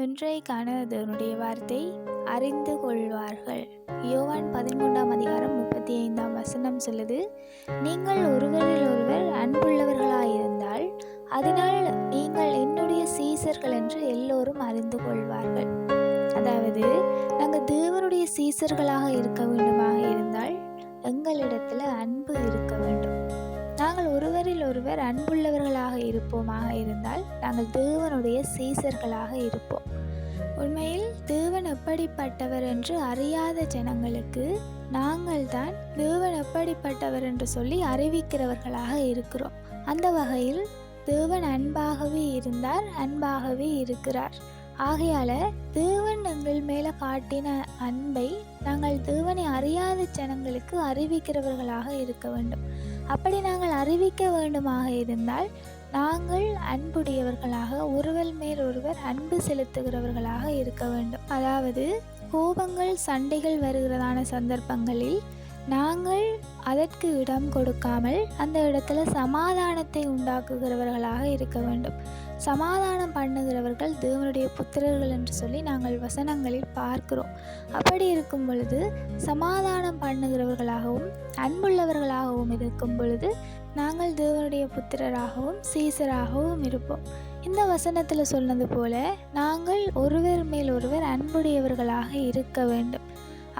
இன்றைக்கான தேவனுடைய வார்த்தை அறிந்து கொள்வார்கள். யோவான் 13:35 சொல்லுது, நீங்கள் ஒருவரில் ஒருவர் அன்புள்ளவர்களாயிருந்தால் அதனால் நீங்கள் என்னுடைய சீசர்கள் என்று எல்லோரும் அறிந்து கொள்வார்கள். அதாவது நாங்கள் தேவனுடைய சீசர்களாக இருக்க வேண்டுமாக இருந்தால் எங்களிடத்துல அன்பு இருக்க வேண்டும். நாங்கள் ஒருவரில் ஒருவர் அன்புள்ளவர்களாக இருப்போமாக இருந்தால் நாங்கள் தேவனுடைய சீசர்களாக இருப்போம். உண்மையில் தேவன் எப்படிப்பட்டவர் என்று அறியாத ஜனங்களுக்கு நாங்கள் தான் தேவன் எப்படிப்பட்டவர் என்று சொல்லி அறிவிக்கிறவர்களாக இருக்கிறோம். அந்த வகையில் தேவன் அன்பாகவே இருந்தார், அன்பாகவே இருக்கிறார். ஆகையால தேவன் எங்கள் மேல காட்டின அன்பை நாங்கள் தேவனை அறியாத ஜனங்களுக்கு அறிவிக்கிறவர்களாக இருக்க வேண்டும். அப்படி நாங்கள் அறிவிக்க வேண்டுமாக இருந்தால் நாங்கள் அன்புடையவர்களாக, ஒருவர் மேல் ஒருவர் அன்பு செலுத்துகிறவர்களாக இருக்க வேண்டும். அதாவது கோபங்கள், சண்டைகள் வருகிறதான சந்தர்ப்பங்களில் நாங்கள் அதற்கு இடம் கொடுக்காமல் அந்த இடத்துல சமாதானத்தை உண்டாக்குகிறவர்களாக இருக்க வேண்டும். சமாதானம் பண்ணுகிறவர்கள் தேவனுடைய புத்திரர்கள் என்று சொல்லி நாங்கள் வசனங்களில் பார்க்கிறோம். அப்படி இருக்கும் பொழுது சமாதானம் பண்ணுகிறவர்களாகவும் அன்புள்ளவர்களாகவும் இருக்கும் பொழுது நாங்கள் தேவனுடைய புத்திரராகவும் சீசராகவும் இருப்போம். இந்த வசனத்தில் சொன்னது போல நாங்கள் ஒருவர் மேல் ஒருவர் அன்புடையவர்களாக இருக்க வேண்டும்.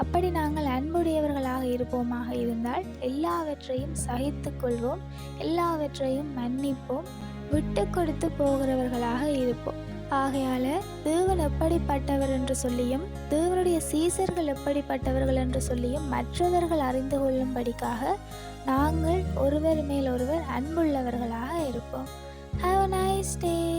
அப்படி நாங்கள் அன்புடையவர்களாக இருப்போமாக இருந்தால் எல்லாவற்றையும் சகித்து கொள்வோம், எல்லாவற்றையும் மன்னிப்போம், விட்டு கொடுத்து போகிறவர்களாக இருப்போம். ஆகையால தேவன் எப்படிப்பட்டவர் என்று சொல்லியும் தேவனுடைய சீசர்கள் எப்படிப்பட்டவர்கள் என்று சொல்லியும் மற்றவர்கள் அறிந்து கொள்ளும்படிக்காக நாங்கள் ஒருவர் மேல் ஒருவர் அன்புள்ளவர்களாக இருப்போம். Have a nice day.